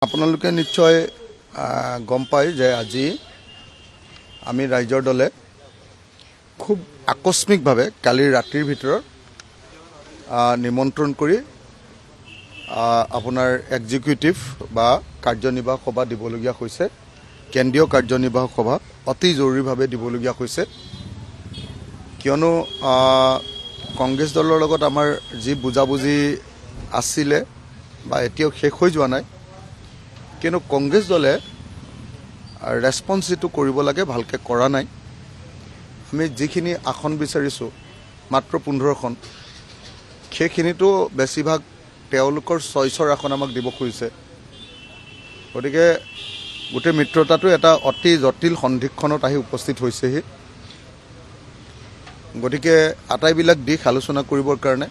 আপোনালোকে নিশ্চয় গম পায় যে আজি আমি ৰাইজৰ দলে খুব আকস্মিকভাৱে কালি ৰাতিৰ ভিতৰত নিমন্ত্ৰণ কৰি আপোনাৰ এক্সিকিউটিভ বা কাৰ্যনিৰ্বাহক সভা দিবলগীয়া হৈছে। কেন্দ্ৰীয় কাৰ্যনিৰ্বাহক সভা অতি জৰুৰীভাৱে দিবলগীয়া হৈছে, কিয়নো কংগ্ৰেছ দলৰ লগত আমাৰ যি বুজাবুজি আছিলে বা এতিয়াও শেষ হৈ যোৱা নাই, কিন্তু কংগ্ৰেছ দলে ৰেছপন্স যিটো কৰিব লাগে ভালকৈ কৰা নাই। আমি যিখিনি আসন বিচাৰিছোঁ মাত্ৰ 15খন, সেইখিনিতো বেছিভাগ তেওঁলোকৰ চইচৰ আসন আমাক দিব খুজিছে। গতিকে গোটেই মিত্ৰতাটো এটা অতি জটিল সন্ধিক্ষণত আহি উপস্থিত হৈছেহি। গতিকে আটাইবিলাক দিশ আলোচনা কৰিবৰ কাৰণে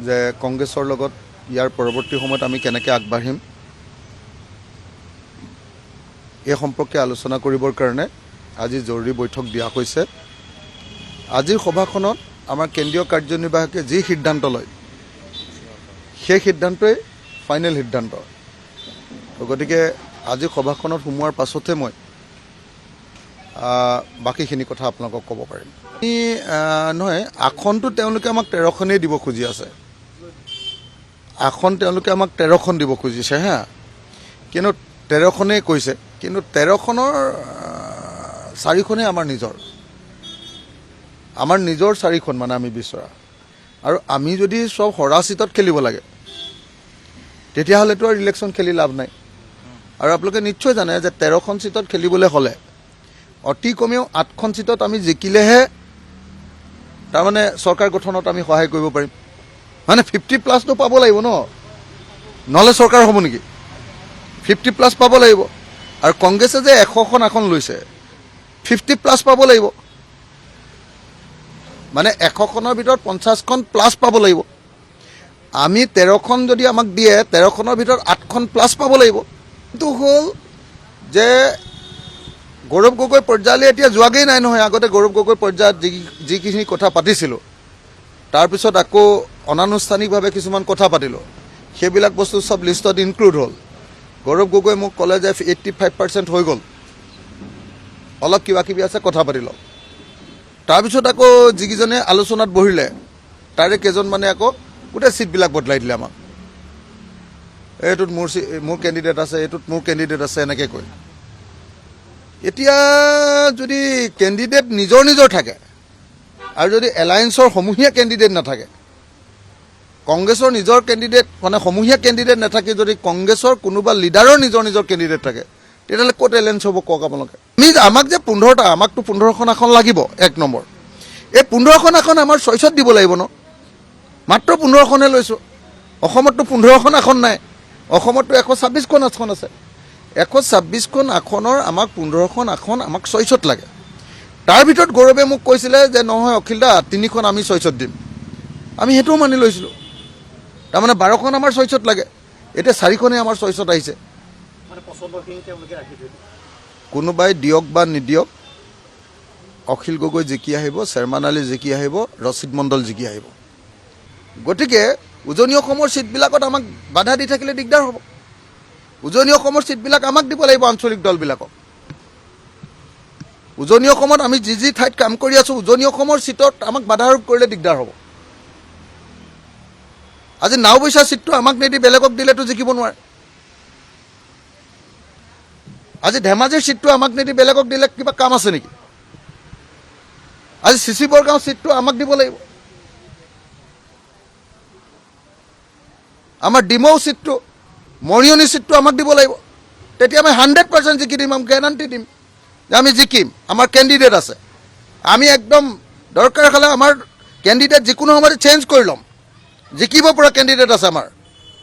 যে কংগ্ৰেছৰ লগত ইয়াৰ পৰৱৰ্তী সময়ত আমি কেনেকৈ আগবাঢ়িম এই সম্পৰ্কে আলোচনা কৰিবৰ কাৰণে আজি জৰুৰী বৈঠক দিয়া হৈছে। আজিৰ সভাখনত আমাৰ কেন্দ্ৰীয় কাৰ্যনিৰ্বাহকে যি সিদ্ধান্ত লয় সেই সিদ্ধান্তই ফাইনেল সিদ্ধান্ত। গতিকে আজি সভাখনত সোমোৱাৰ পাছতহে মই বাকীখিনি কথা আপোনালোকক ক'ব পাৰিম। নহয়, আসনটো তেওঁলোকে আমাক 13খনেই দিব খুজি আছে। আসন তেওঁলোকে আমাক 13খন দিব খুজিছে হা, কিন্তু 13খনেই কৈছে, কিন্তু 13খনৰ 4খনেই আমাৰ নিজৰ 4খন মানে আমি বিচৰা। আৰু আমি যদি সব হৰা চিটত খেলিব লাগে তেতিয়াহ'লেতো আৰু ইলেকশ্যন খেলি লাভ নাই। আৰু আপোনালোকে নিশ্চয় জানে যে 13খন চিটত খেলিবলৈ হ'লে অতি কমেও 8খন চিটত আমি জিকিলেহে তাৰমানে চৰকাৰ গঠনত আমি সহায় কৰিব পাৰিম। মানে 50+ পাব লাগিব ন, নহ'লে চৰকাৰ হ'ব নেকি? 50+ পাব লাগিব। আৰু কংগ্ৰেছে যে 100খন আসন লৈছে 50+ পাব লাগিব, মানে 100খনৰ ভিতৰত 50খন প্লাছ পাব লাগিব। আমি 13খন যদি আমাক দিয়ে 13খনৰ ভিতৰত 8খন প্লাছ পাব লাগিব। এইটো হ'ল যে গৌৰৱ গগৈ পৰ্যায়লৈ এতিয়া যোৱাগেই নাই নহয়। আগতে গৌৰৱ গগৈ পৰ্যায়ত যিখিনি কথা পাতিছিলোঁ, তাৰপিছত আকৌ অনানুষ্ঠানিকভাৱে কিছুমান কথা পাতিলোঁ, সেইবিলাক বস্তু চব লিষ্টত ইনক্লুড হ'ল। গৌৰৱ গগৈ মোক ক'লে যে 85% হৈ গ'ল, অলপ কিবা কিবি আছে কথা পাতি লওক। তাৰপিছত আকৌ যিকেইজনে আলোচনাত বহিলে তাৰে কেইজনমানে আকৌ গোটেই ছিটবিলাক বদলাই দিলে আমাক। এইটোত মোৰ কেণ্ডিডেট আছে, এইটোত মোৰ কেণ্ডিডেট আছে, এনেকৈ কৈ। এতিয়া যদি কেণ্ডিডেট নিজৰ থাকে আৰু যদি এলায়েন্সৰ সমূহীয়া কেণ্ডিডেট নাথাকে, কংগ্ৰেছৰ নিজৰ কেণ্ডিডেট মানে সমূহীয়া কেণ্ডিডেট নাথাকে, যদি কংগ্ৰেছৰ কোনোবা লিডাৰৰ নিজৰ কেণ্ডিডেট থাকে, তেতিয়াহ'লে ক'ত এলায়েন্স হ'ব কওক আপোনালোকে? আমাক যে 15টা, আমাকতো 15খন আসন লাগিব। 1 নম্বৰ, এই 15খন আসন আমাৰ চইচত দিব লাগিব ন। মাত্ৰ 15খনহে লৈছোঁ। অসমততো 15খন আসন নাই। অসমততো 126খন আসন আছে। 126খন আসনৰ আমাক 15খন আসন আমাক চইচত লাগে। তাৰ ভিতৰত গৌৰৱে মোক কৈছিলে যে নহয় অখিলদা 3খন আমি চইচত দিম। আমি সেইটোও মানি লৈছিলোঁ। তাৰমানে 12খন আমাৰ চইচত লাগে। এতিয়া 4খনেই আমাৰ চইচত আহিছে। কোনোবাই দিয়ক বা নিদিয়ক, অখিল গগৈ জিকি আহিব, চেৰমান আলী জিকি আহিব, ৰচিদ মণ্ডল জিকি আহিব। গতিকে উজনি অসমৰ ছিটবিলাকত আমাক বাধা দি থাকিলে দিগদাৰ হ'ব। উজনি অসমৰ ছিটবিলাক আমাক দিব লাগিব, আঞ্চলিক দলবিলাকক। উজনি অসমত আমি যি ঠাইত কাম কৰি আছোঁ, উজনি অসমৰ ছিটত আমাক বাধা আৰোপ কৰিলে দিগদাৰ হ'ব। আজি নাওবৈচা ছিটটো আমাক নিদি বেলেগক দিলেতো জিকিব নোৱাৰে। আজি ধেমাজিৰ ছিটটো আমাক নিদি বেলেগক দিলে কিবা কাম আছে নেকি? আজি চিচি বৰগাঁও ছিটটো আমাক দিব লাগিব। আমাৰ ডিমৌ ছিটটো, মৰিয়নি ছিটটো আমাক দিব লাগিব। তেতিয়া আমি 100% জিকি দিম, আমি গেৰাণ্টি দিম যে আমি জিকিম, আমাৰ কেণ্ডিডেট আছে। আমি একদম দৰকাৰ হ'লে আমাৰ কেণ্ডিডেট যিকোনো সময়তে চেঞ্জ কৰি ল'ম। জিকিব পৰা কেণ্ডিডেট আছে আমাৰ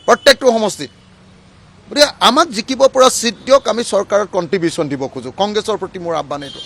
প্ৰত্যেকটো সমষ্টিত। গতিকে আমাক জিকিব পৰা ছিট দিয়ক, আমি চৰকাৰত কণ্ট্ৰিবিউশ্যন দিব খোজোঁ। কংগ্ৰেছৰ প্ৰতি মোৰ আহ্বান এইটো।